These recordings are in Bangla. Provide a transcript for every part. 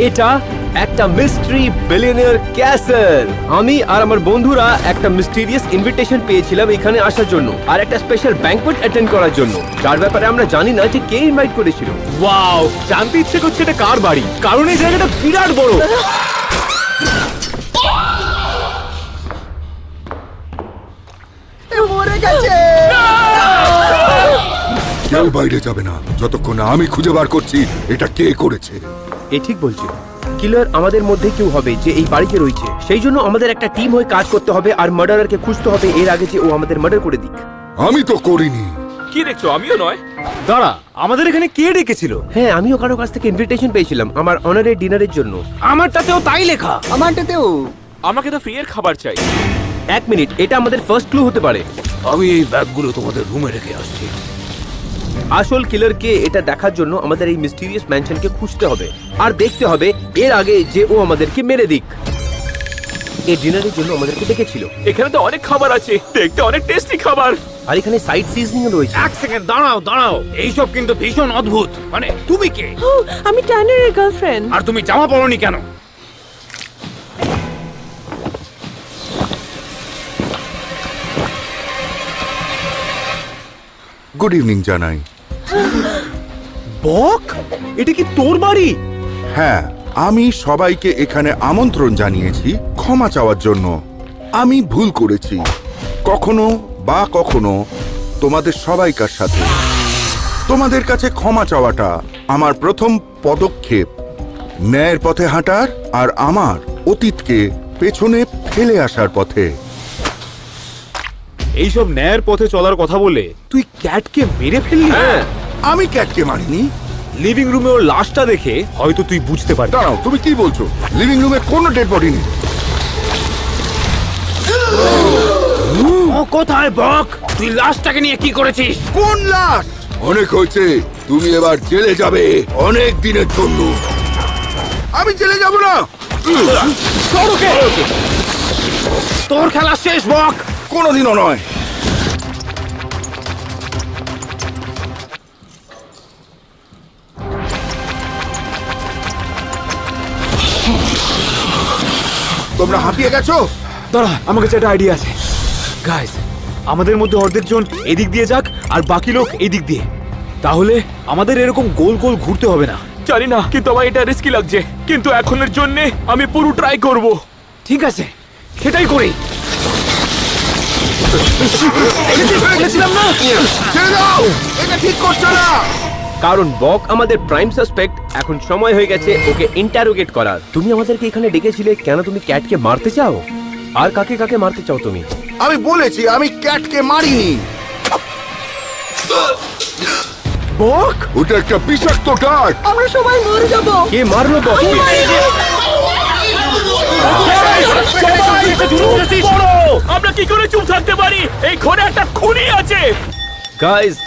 এটা একটা মিস্ট্রি বিলিয়নিয়ার ক্যাসেল। আমি আর আমার বন্ধুরা একটা মিস্টিরিয়াস ইনভিটেশন পেয়েছিলাম এখানে আসার জন্য আর একটা স্পেশাল ব্যাংকোয়েট অ্যাটেন্ড করার জন্য, যার ব্যাপারে আমরা জানি না যে কে ইনভাইট করেছিল। ওয়াও, জানতে ইচ্ছে করছে এটা কার বাড়ি, কারণ এই জায়গাটা বিরাট বড়। কেউ বাইরে যাবে না যতক্ষণ না আমি খুঁজে বার করছি এটা কে করেছে। এ ঠিক বলছে, কিলার আমাদের মধ্যে কেউ হবে যে এই বাড়িতে রয়েছে। সেই জন্য আমাদের একটা টিম হয়ে কাজ করতে হবে আর মার্ডারারকে খুঁজতে হবে এর আগে যে ও আমাদের মার্ডার করে দিক। আমি তো করিনি। কি দেখছো? আমিও নয়। দাঁড়া, আমাদের এখানে কে ডেকেছিল? হ্যাঁ, আমিও কারো কাছ থেকে ইনভিটেশন পেয়েছিলাম আমার অনারের ডিনারের জন্য। আমারটাতেও তাই লেখা। আমারটাতেও। আমাকে তো ফ্রি এর খাবার চাই। এক মিনিট, এটা আমাদের ফার্স্ট ক্লু হতে পারে। আমি এই ব্যাগগুলো তোমাদের রুমে রেখে আসছি। আসল কিলার কে এটা দেখার জন্য আমাদের এই মিস্টিরিয়াস ম্যানশনকে খুঁজতে হবে আর দেখতে হবে এর আগে যে ও আমাদেরকে মেরে দিক। এই ডিনারের জন্য আমাদেরকে ডেকেছিল। এখানে তো অনেক খাবার আছে, দেখতে অনেক টেস্টি খাবার। আর এখানে সাইড সিজনিং রয়েছে। এক সেকেন্ড দাঁড়াও দাঁড়াও, এইসব কিন্তু ভীষণ অদ্ভুত। মানে তুমি কে? আমি টার্নারের গার্লফ্রেন্ড। আর তুমি জামা পরোনি কেন? গুড ইভিনিং জানাই। বক, এটা কি তোর বাড়ি? হ্যাঁ, আমি সবাইকে এখানে আমন্ত্রণ জানিয়েছি ক্ষমা চাওয়ার জন্য। আমি ভুল করেছি কখনো তোমাদের সবাইকার সাথে। তোমাদের কাছে ক্ষমা চাওয়াটা আমার প্রথম পদক্ষেপ ন্যায়ের পথে হাঁটার আর আমার অতীতকে পেছনে ফেলে আসার পথে। এইসব ন্যায়ের পথে চলার কথা বলে তুই ক্যাটকে মেরে ফেললি? হ্যাঁ, আমি ক্যাটকে মারিনি। লিভিং রুমে ওর লাশটা দেখে হয়তো তুই বুঝতে পারবি। দাঁড়াও, তুমি কি বলছো? লিভিং রুমে কোনো ডেড বডি নেই। ও কোথায় বক? তুই লাশটাকে নিয়ে কি করেছিস? কোন লাশ? অনেক হয়েছে, তুমি এবার জেলে যাবে অনেক দিনের জন্য। আমি জেলে যাব না। তোর খেলা শেষ বক। কোনোদিনও নয়। তোমরা হাঁপিয়ে গেছো? দাঁড়া, আমার কাছে একটা আইডিয়া আছে। গাইস, আমাদের মধ্যে অর্ধেক জন এদিক দিয়ে যাক আর বাকি লোক এদিক দিয়ে। তাহলে আমাদের এরকম গোল গোল ঘুরতে হবে না। জানি না, কিন্তু আমার এটা রিস্কি লাগছে, কিন্তু এখনের জন্য আমি পুরো ট্রাই করব। ঠিক আছে, সেটাই করি। বলেছিলাম না? ছেড়ে দাও, এটা ঠিক করছো না। কারণ বক আমাদের প্রাইম সাসপেক্ট। এখন সময় হয়ে গেছে ওকে ইন্টারোগেট করার। তুমি আমাদেরকে এখানে ডেকেছিলে কেন? তুমি ক্যাটকে মারতে চাও? আর কাকে কাকে মারতে চাও তুমি? আমি বলেছি আমি ক্যাটকে মারিনি। বক, ওটা একটা বিষাক্ত ডাক। আমরা সবাই মরে যাব। কে মারলো বককে? আমরা কি করে চুপ থাকতে পারি? এই ঘরে একটা খুনি আছে। গাইস,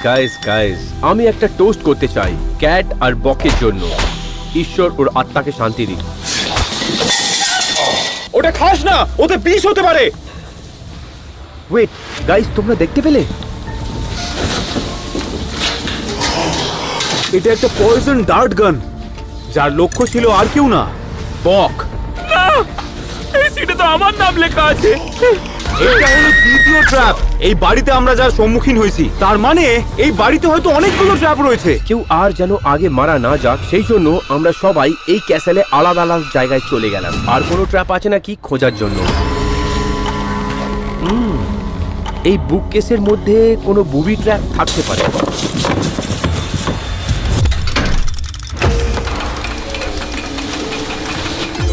আমি একটা টোস্ট করতে চাই ক্যাট আর বকের জন্য। ঈশ্বর ওর আত্মাকে শান্তি দিক। ওটা খাস না, ওতে বিষ হতে পারে। ওয়েট গাইস, তোমরা দেখতে পেলে? এটা একটা পয়জন ডার্ট গান, যার লক্ষ্য ছিল আর কেউ না, বক। এই সিটে তো আমার নাম লেখা আছে। এটা হলো দ্বিতীয় ট্র্যাপ এই বাড়িতে আমরা যার সম্মুখীন হয়েছি। তার মানে এই বাড়িতে হয়তো অনেকগুলো ট্র্যাপ রয়েছে। কেউ আর যেন আগে মারা না যাক, সেই জন্য আমরা সবাই এই ক্যাসেলে আলাদা আলাদা জায়গায় চলে গেলাম আর কোনো ট্র্যাপ আছে নাকি খোঁজার জন্য। এই বুক কেসের মধ্যে কোনো বুবি ট্র্যাপ থাকতে পারে।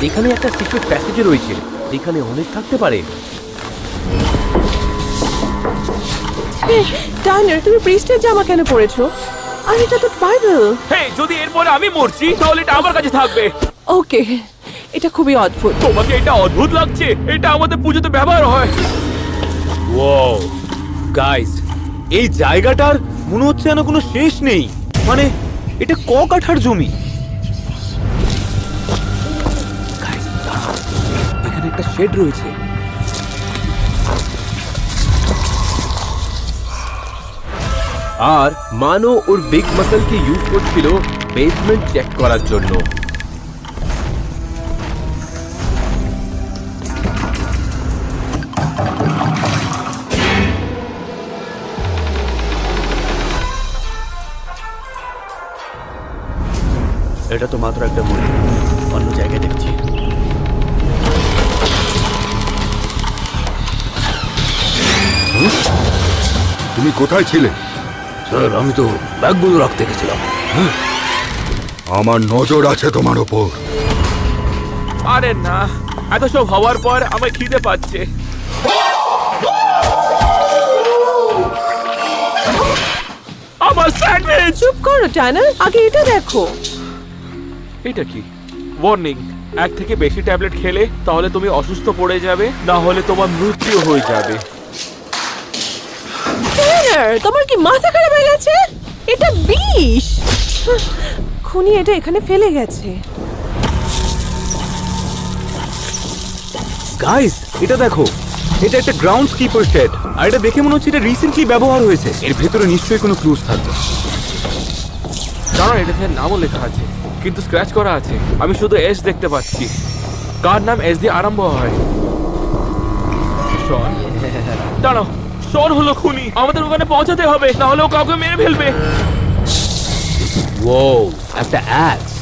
এখানে একটা সিক্রেট প্যাসেজ রয়েছে, এখানে অনেক থাকতে পারে। টার্নার, তুমি প্রিস্টের জামা কেন পরেছো? আর এটা তো বাইবেল। হেই, যদি এরপরে আমি মরছি তাহলে এটা আমার কাছে থাকবে। ওকে, এটা খুবই অদ্ভুত। তোমাকে এটা অদ্ভুত লাগছে? এটা আমাদের পুজোতে ব্যবহার হয়। ওয়াও গাইস, এই জায়গাটার মনে হচ্ছে যেন কোনো শেষ নেই। মানে এটা ক কাঠার জমি। Guys, দাঁড়াও, এখানে একটা শেড রয়েছে। আর মানো ওর বিগ মাসলকে ইউজ করছিল বেসমেন্ট চেক করার জন্য। এটা তো মাত্র একটা মনে অন্য জায়গায় দেখছি। তুমি কোথায় ছিলে? স্যার আমি তো ব্যাগগুলো রাখতে গেছিলাম। আমার নজর আছে তোমার ওপর। আরে না, এত সব হওয়ার পর আমার খিদে পাচ্ছে। আমার স্যান্ডউইচ। চুপ করো টানার, আগে এটা দেখো। এটা কি? ওয়ার্নিং, এক থেকে বেশি ট্যাবলেট খেলে তাহলে তুমি অসুস্থ পড়ে যাবে, না হলে তোমার মৃত্যু হয়ে যাবে। টানার, তোমার কি মাথা খারাপ হয়ে গেছে? এটা বিষ। খুনি এটা এখানে ফেলে গেছে। গাইস, এটা দেখো, এটা একটা গ্রাউন্ড স্কিপার সেট, আর এটা দেখে মনে হচ্ছে এটা রিসেন্টলি ব্যবহার হয়েছে। এর ভেতরে নিশ্চয়ই কোনো ক্লুজ থাকবে। কারণ এটাতে নামও লেখা আছে, কিন্তু স্ক্র্যাচ করা আছে। আমি শুধু এস দেখতে পাচ্ছি। কার নাম এস দিয়ে আরম্ভ হয়? শন। দাঁড়াও, শন হলো খুনি। আমাদের ওখানে পৌঁছাতে হবে, না হলে ও কাউকে মেরে ফেলবে। ও একটা অ্যাক্স,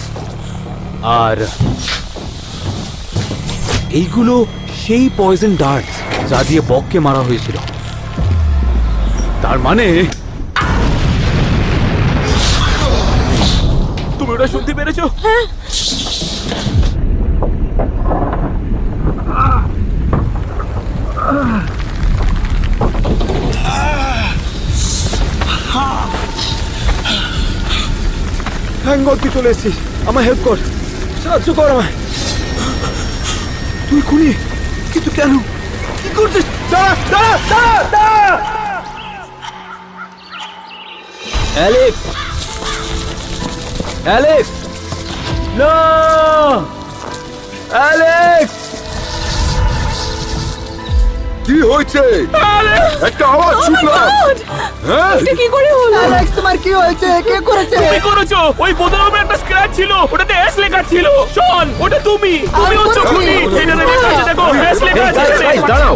আর এইগুলো সেই পয়জন ডার্ট যা দিয়ে বককে মারা হয়েছিল। তার মানে তুমি ওটা শুনতে পেরেছো? থ্যাংক গড তুই চলে এসেছিস। আমার হেল্প কর, সাহায্য কর আমায়। তুই খুনি, কিন্তু কেন? কি করছিস? দাঁড়া দাঁড়া দাঁড়া দাঁড়া! অ্যালেক্স, অ্যালেক্স, না, অ্যালেক্স! কি হয়েছে? একটা আওয়াজ শুনলাম। হ্যাঁ? এটা কি করে হলো? অ্যালেক্স, তোমার কি হয়েছে? কে করেছে? তুমি করেছো। ওই বোতলের উপরে একটা স্ক্র্যাচ ছিল, ওটাতে এস লেখা ছিল। শোন, ওটা তুমি হচ্ছ খুনি। এটাতে লেখা আছে, দেখো, এস লেখা আছে। Guys, guys, দাঁড়াও।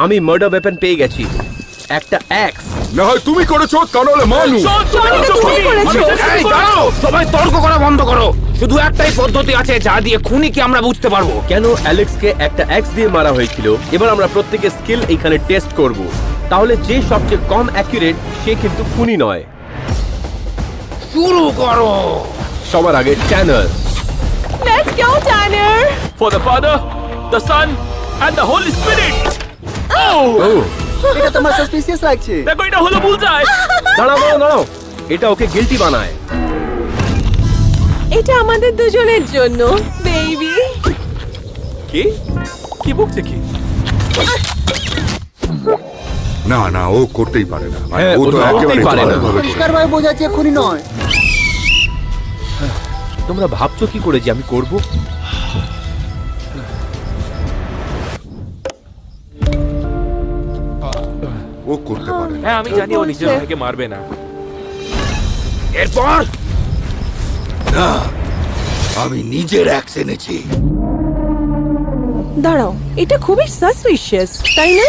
আমি মার্ডার ওয়েপন পেয়ে গেছি, একটা অ্যাক্স। না হয় তুমি করেছো, তা নাহলে মানু। শোন, তুমি হচ্ছ তুমি খুনি। করেছো। এই, দাঁড়াও, সবাই তর্ক করা বন্ধ করো। শুধু একটাই পদ্ধতি আছে যা দিয়ে খুনিকে আমরা বুঝতে পারবো। কেন অ্যালেক্সকে একটা অ্যাক্স দিয়ে মারা হয়েছিল। এবার আমরা প্রত্যেকের স্কিল এইখানে টেস্ট করব। তাহলে যে সবচেয়ে কম অ্যাকুরেট সে কিন্তু খুনি নয়। শুরু করো। সবার আগে ট্যানার। লেটস গো টানার। For the Father, the Son, and the Holy Spirit. Oh! এটা তোমার সাসপিসিয়াস লাগছে। দেখো, এটা হলো বুলজাই। দাঁড়াও দাঁড়াও দাঁড়াও, এটা ওকে গিল্টি বানায়। এটা আমাদের দুজনের জন্য, বেবি। কি কি বকছে কি? না না, ও করতেই পারে না। মানে হ্যাঁ, ও ও তো তো একেবারে করতেই পারে না। ভালোভাবে করে। পরিষ্কারভাবে বোঝা যাচ্ছে খুনি নয়। তোমরা ভাবছো কি করে যে আমি করব? ও করতে পারে না। হ্যাঁ, আমি জানি ও নিজের বলছে। ভাইকে মারবে না। এরপর আমি নিজের অ্যাক্স এনেছি। দাঁড়াও, এটা খুবই সাসপিশিয়াস, তাই না?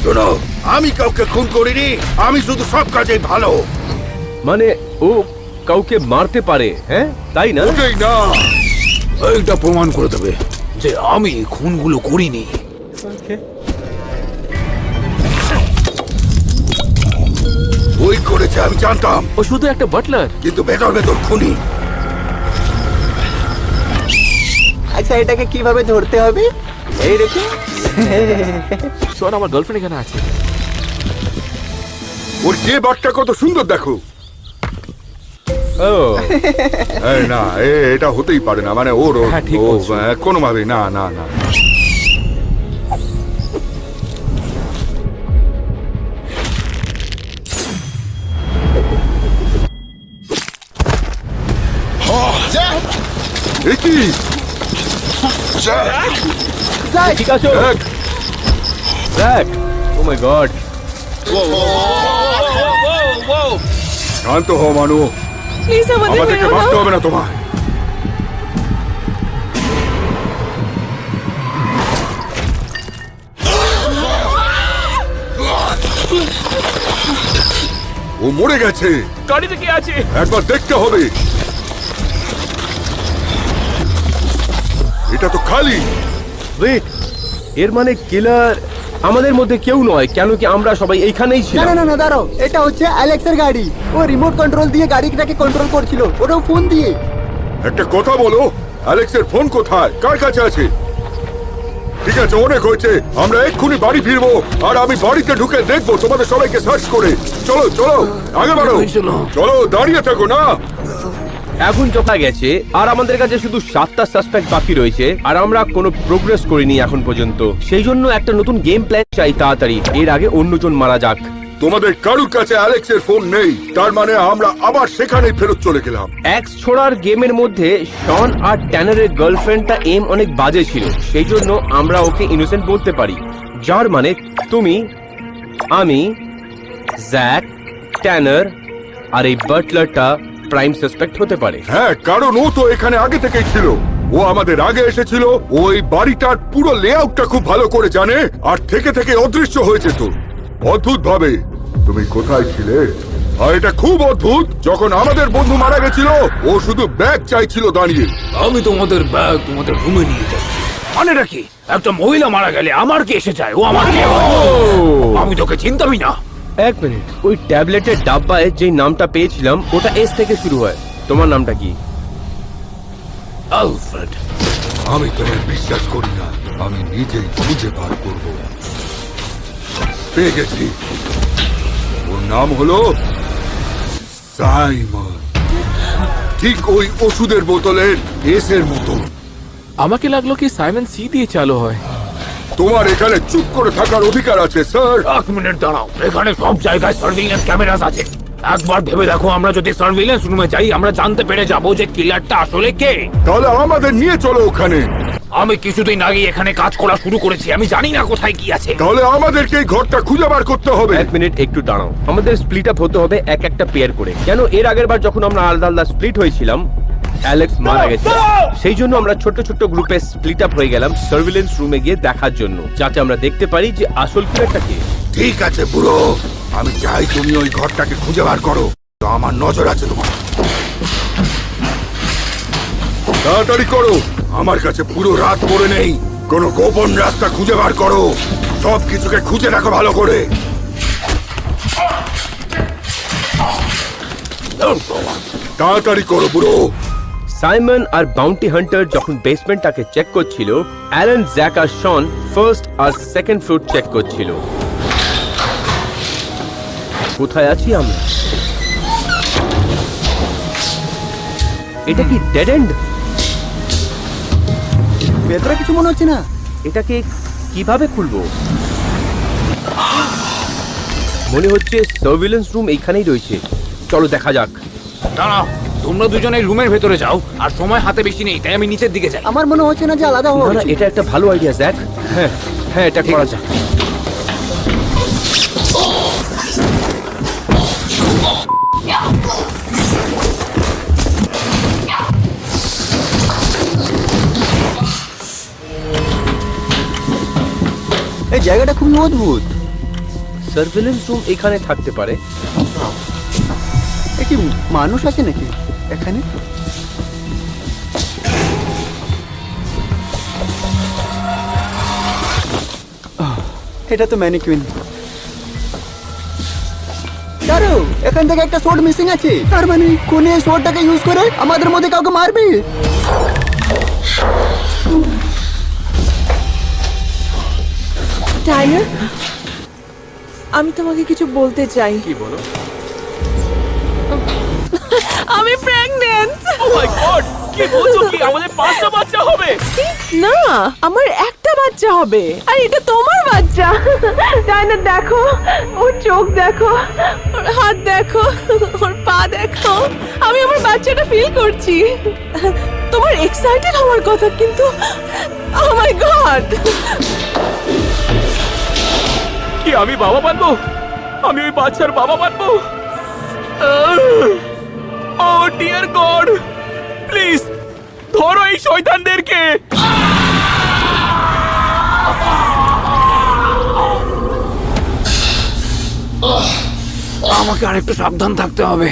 শোনো, আমি কাউকে খুন করিনি। আমি শুধু সব কাজেই ভালো। মানে ও কাউকে মারতে পারে, হ্যাঁ তাই না? ওটাই না, এইটা প্রমাণ করে দেবে যে আমি খুনগুলো করিনি। ওই করেছে, আমি জানতাম। ও শুধু একটা বাটলার। কিন্তু ভেতর ভেতর খুনি। আচ্ছা, এটাকে কিভাবে ধরতে হবে? এই রেখে শোন, আমার গার্লফ্রেন্ড এখানে আছে। ওর যে বাটটা কত সুন্দর দেখো। ও এই না, এটা হতেই পারে না। মানে ওর হ্যাঁ, ঠিক বলছো। কোনোভাবে না না না। এ কি? ঠিক আছে জ্যাক। ও মাই গড, শান্ত হও মানু, প্লিজ আমাদের আমাদেরকে বেরো ভাবতে দাও। হবে না তোমার। ও মরে গেছে। গাড়িতে কি আছে? একবার দেখতে হবে। এটা তো খালি। ওয়েট, এর মানে কিলার আমাদের মধ্যে কেউ নয়। কেন কি আমরা সবাই এইখানেই না ছিলাম? না না না দাঁড়াও, এটা হচ্ছে অ্যালেক্সের গাড়ি। ও রিমোট কন্ট্রোল দিয়ে গাড়িটাকে কন্ট্রোল করছিল, ওটাও ফোন দিয়ে। একটা কথা বলো, অ্যালেক্সের ফোন কোথায়, কার কাছে আছে? ঠিক আছে, অনেক হয়েছে, আমরা এক্ষুনি বাড়ি ফিরবো। আর আমি বাড়িতে ঢুকে দেখবো তোমাদের সবাইকে সার্চ করে। চলো চলো, আগে বাড়ো। চলো, দাঁড়িয়ে থাকো না। এখন চোখা গেছে আর আমাদের কাছে শুধু 7টা সাসপেক্ট বাকি রয়েছে, আর আমরা কোনো প্রোগ্রেস করিনি এখন পর্যন্ত। সেই জন্য একটা নতুন গেম প্ল্যান চাই তাড়াতাড়ি, এর আগে অন্যজন মারা যাক। তোমাদের কারুর কাছে অ্যালেক্সের ফোন নেই, তার মানে আমরা আবার সেখানেই ফেরত চলে গেলাম। এক্স ছোড়ার গেমের মধ্যে শন আর ট্যানারের গার্লফ্রেন্ডটা এম অনেক বাজে ছিল, সেই জন্য আমরা ওকে ইনোসেন্ট বলতে পারি। যার মানে তুমি, আমি, জ্যাক, ট্যানার আর এই বাটলারটা প্রাইম সাসপেক্ট হতে পারে। হ্যাঁ, কারণ ও তো এখানে আগে থেকেই ছিল। ও আমাদের আগে এসেছিল, ওই বাড়িটার পুরো লেআউটটা খুব ভালো করে জানে, আর থেকে থেকে অদৃশ্য হয়ে যেত অদ্ভুত ভাবে। তুমি কোথায় ছিলে? আর এটা খুব অদ্ভুত, যখন আমাদের বন্ধু মারা গেছিল ও শুধু ব্যাগ চাইছিল দাঁড়িয়ে। আমি তোমাদের ব্যাগ তোমাদের রুমে নিয়ে যাই। মানে রাখি, একটা মহিলা মারা গেলে আমার কি এসে যায়? ও আমার কে হয়? আমি তোকে চিনতামই না। এক মিনিট, ওই ট্যাবলেটের ডাব্বায় যে নামটা পেয়েছিলাম ওটা এস থেকে শুরু হয়। তোমার নামটা কি? আলফ্রেড। আমি তোমায় বিশ্বাস করি না, আমি নিজেই খুঁজে বার করব। পেয়ে গেছি, ওর নাম হলো সাইমন। ঠিক ওই ওষুধের বোতলের এস এর মতো। আমাকে লাগলো কি সাইমন সি দিয়ে চালু হয়। তোমার এখানে চুপ করে থাকার অধিকার আছে, স্যার। এক মিনিট দাঁড়াও, এখানে সব জায়গায় সার্ভিলেন্স ক্যামেরাস আছে। একবার ভেবে দেখো, আমরা যদি সার্ভিলেন্স রুমে যাই আমরা জানতে পেরে যাবো যে কিলারটা আসলে কে। তাহলে আমাদের নিয়ে চলো ওখানে। আমি কিছুদিন আগে এখানে কাজ করা শুরু করেছি, আমি জানি না কোথায় কি আছে। তাহলে আমাদেরকে এই ঘরটা খুঁজে বার করতে হবে। এক মিনিট, একটু দাঁড়াও। আমাদের স্প্লিট আপ হতে হবে এক একটা পেয়ার করে। কেন এর আগের বার যখন আমরা আলাদা আলাদা স্প্লিট হয়েছিলাম অ্যালেক্স মারা গেছে, সেই জন্য আমরা ছোট ছোট গ্রুপে স্প্লিট আপ হয়ে গেলাম সার্ভিলেন্স রুমে গিয়ে দেখার জন্য, যাতে আমরা দেখতে পারি যে আসল কিলারটা কে। ঠিক আছে বুড়ো, আমি চাই তুমি ওই ঘরটাকে খুঁজে বার করো। তো আমার নজর আছে তোমার। তাড়াতাড়ি করো, আমার কাছে পুরো রাত পড়ে নেই। কোনো গোপন রাস্তা খুঁজে বার করো, সব কিছুকে খুঁজে রাখো ভালো করে। তাড়াতাড়ি করো বুড়ো। সাইমন আর বাউন্টি হান্টার যখন বেসমেন্টটাকে চেক করছিল, অ্যালেন, জ্যাক আর শন ফার্স্ট আর সেকেন্ড ফ্লোর চেক করছিল। কোথায় আছি আমরা? এটা কি ডেড এন্ড? ভেতরে কিছু মনে হচ্ছে না। এটাকে কিভাবে খুলবো? মনে হচ্ছে সার্ভিলেন্স রুম এইখানেই রয়েছে। চলো দেখা যাক। দাঁড়াও, তোমরা দুজনে রুমের ভেতরে যাও, আর সময় হাতে বেশি নেই, তাই আমি নিচের দিকে যাই। আমার মনে হচ্ছে না যে আলাদা না হওয়া না, উচিত। এটা একটা ভালো আইডিয়া জ্যাক। হ্যাঁ হ্যাঁ, এটা করা যাক। এই জায়গাটা খুবই অদ্ভুত। সার্ভিলেন্স রুম এখানে থাকতে পারে। এ কি মানুষ আছে নাকি এখানে? এটা তো ম্যানিকুইন। দাঁড়াও, এখান থেকে একটা শর্ট মিসিং আছে। তার মানে কোন এই শর্টটাকে ইউজ করে আমাদের মধ্যে কাউকে মারবে। টাইলার, আমি তোমাকে কিছু বলতে চাই। কি বলো? আমি প্রেগন্যান্ট। ও মাই গড, কি বলছো? কি আমাদের 5টা বাচ্চা হবে? না, আমার একটা বাচ্চা হবে, আর এটা তোমার বাচ্চা। টাইলার দেখো, ওর চোখ দেখো, ওর হাত দেখো, ওর পা দেখো। আমি আমার বাচ্চাটা ফিল করছি। তোমার এক্সাইটেড হওয়ার কথা, কিন্তু ও মাই গড। কি আমি বাবা বানবো? আমি ওই বাচ্চার বাবা বানবো? ও ডিয়ার গড, প্লিজ ধরো এই শয়তানদেরকে। আমাকে আরেকটু সাবধান থাকতে হবে।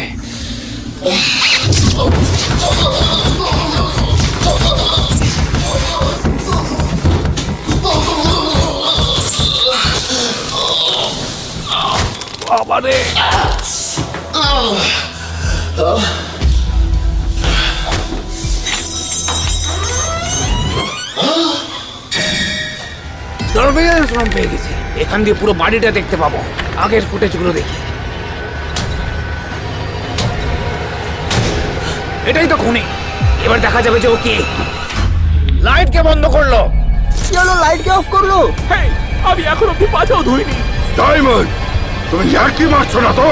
বাবারে, সার্ভেইলেন্স রুম পেয়ে গেছি। এখান দিয়ে পুরো বাড়িটা দেখতে পাবো। আগের ফুটেজগুলো দেখি। এটাই তো খুনি। এবার দেখা যাবে যে ও কে। লাইট কে বন্ধ করলো? কি হলো, লাইটকে অফ করলো? হেই, আমি এখন অব্দি পাছাও ধুইনি। সাইমন, তুমি ইয়ার্কি মারছো না তো?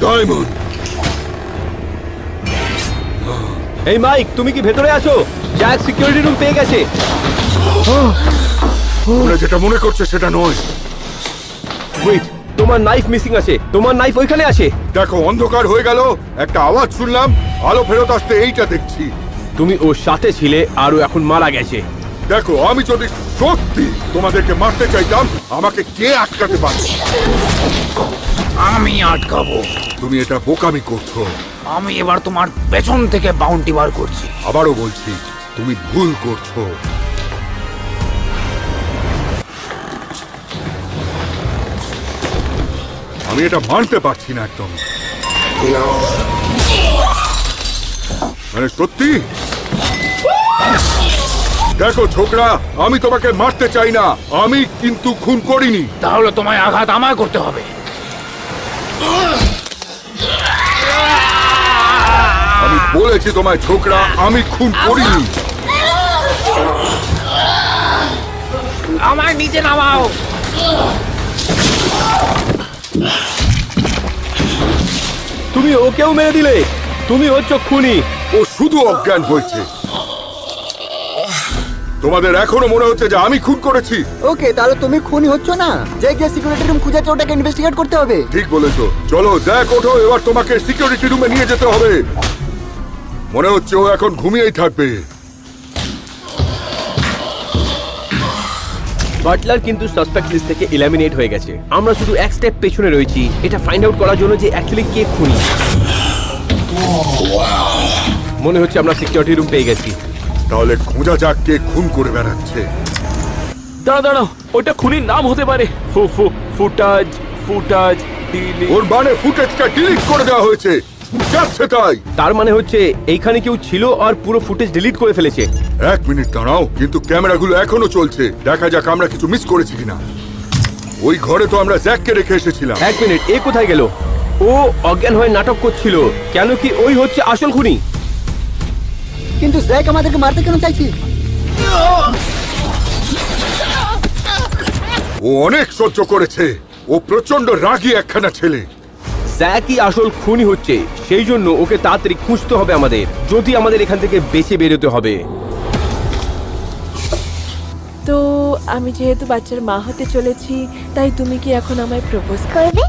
সাইমন, এই মাইক, তুমি কি ভেতরে আছো? জ্যাক সিকিউরিটি রুম পেয়ে গেছে। তোমরা যেটা মনে করছো সেটা নয়। ওয়েট, তোমার নাইফ মিসিং আছে। তোমার নাইফ ওইখানে আছে। দেখো, অন্ধকার হয়ে গেল, একটা আওয়াজ শুনলাম, আলো ফেরত আসতে এইটা দেখছি। তুমি ওর সাথে ছিলে আর ও এখন মারা গেছে। দেখো, আমি যদি সত্যি তোমাদেরকে মারতে চাইতাম, আমাকে কে আটকাতে পারে? আমি আটকাবো। তুমি এটা বোকামি করছো। আমি এবার তোমার পেছন থেকে বাউন্টি বার করছি। আবারও বলছি, তুমি ভুল করছো। আমি এটা মানতে পারছি না একদম। মানে সত্যি? দেখো ছোকরা, আমি তোমাকে মারতে চাই না, আমি কিন্তু খুন করিনি। তাহলে তোমায় আঘাত আমায় করতে হবে। আমি বলেছি তোমায় ছোকরা, আমি খুন করিনি। আমায় নিচে নামাও। তুমি ওকেও মেরে দিলে। তুমি হচ্ছ খুনি। ও শুধু অজ্ঞান হয়েছে। তোমাদের এখনো মনে হচ্ছে যে আমি খুন করেছি? ওকে, তাহলে তুমি খুনি হচ্ছ না। যে সিকিউরিটি রুম খুঁজেছে ওটাকে ইনভেস্টিগেট করতে হবে। ঠিক বলেছো। চলো জ্যাক, ওঠো, এবার তোমাকে সিকিউরিটি রুমে নিয়ে যেতে হবে। মনে হচ্ছে ও এখন ঘুমিয়েই থাকবে। বাটলার কিন্তু সাসপেক্ট লিস্ট থেকে এলিমিনেট হয়ে গেছে। আমরা শুধু এক স্টেপ পেছনে রয়েছি এটা ফাইন্ড আউট করার জন্য যে অ্যাকচুয়ালি কে খুনি। মনে হচ্ছে আমরা সিকিউরিটি রুম পেয়ে গেছি। তাহলে খোঁজা যাক কে খুন করে বেড়াচ্ছে। দাঁড়াও দাঁড়াও, ওটা খুনির নাম হতে পারে। ফুটাজ ডিলিট। ওর মানে ফুটেজটা ডিলিট করে দেওয়া হয়েছে। যাচ্ছে তাই। তার মানে হচ্ছে এইখানে কেউ ছিল আর পুরো ফুটেজ ডিলিট করে ফেলেছে। এক মিনিট দাঁড়াও, কিন্তু ক্যামেরাগুলো এখনো চলছে। দেখা যাক আমরা কিছু মিস করেছি কিনা। ওই ঘরে তো আমরা জ্যাককে রেখে এসেছিলাম। এক মিনিট, এ কোথায় গেল? ও অজ্ঞান হয়ে নাটক করছিল। কেন কি ওই হচ্ছে আসল খুনি? কিন্তু জ্যাক আমাদেরকে মারতে কেন চাইছি? ও অনেক সহ্য করেছে। ও প্রচন্ড রাগী একখানা ছেলে। জ্যাকই আসল খুনি হচ্ছে, সেই জন্য ওকে তাড়াতাড়ি খুঁজতে হবে আমাদের, যদি আমাদের এখান থেকে বেঁচে বেরোতে হবে। তো আমি যেহেতু বাচ্চার মা হতে চলেছি, তাই তুমি কি এখন আমায় প্রপোজ করবে?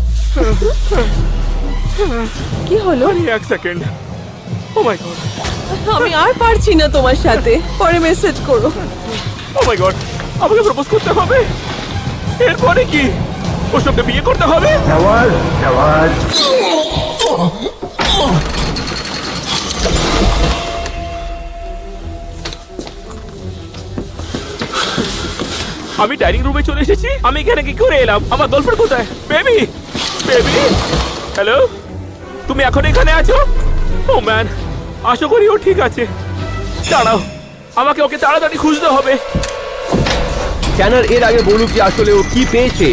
কি হলো? এক সেকেন্ড। ও মাই গড, আমি আর পারছি না তোমার সাথে। পরে মেসেজ করো। ও মাই গড, আমাকে প্রপোজ করতে হবে। এরপরে কি? ওর সঙ্গে বিয়ে করতে হবে? আমি ডাইনিং রুমে চলে এসেছি। আমি এখানে কি করে এলাম? আমার গার্লফ্রেন্ড কোথায়? বেবি, বেবি, হ্যালো, তুমি এখন এখানে আছো? ও ম্যান, আশা করি ও ঠিক আছে। দাঁড়াও, আমাকে ওকে তাড়াতাড়ি খুঁজতে হবে। ট্যানার এর আগে বলুক যে আসলে ও কি পেয়েছে।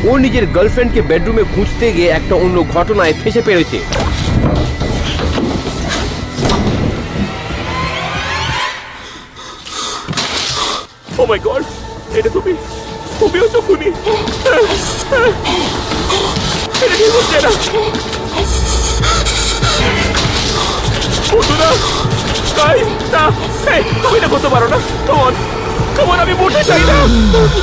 ও নিজের গার্লফ্রেন্ডকে বেডরুমে খুঁজতে গিয়ে একটা অন্য ঘটনায় ফেঁসে পড়েছে। ও মাই গড, এটা তুমি হচ্ছ খুনি। এটা ঠিক হচ্ছে না। বন্ধুরা, গাইস, না, তুমি এটা করতে পারো না। কমন, আমি মরতে চাই না।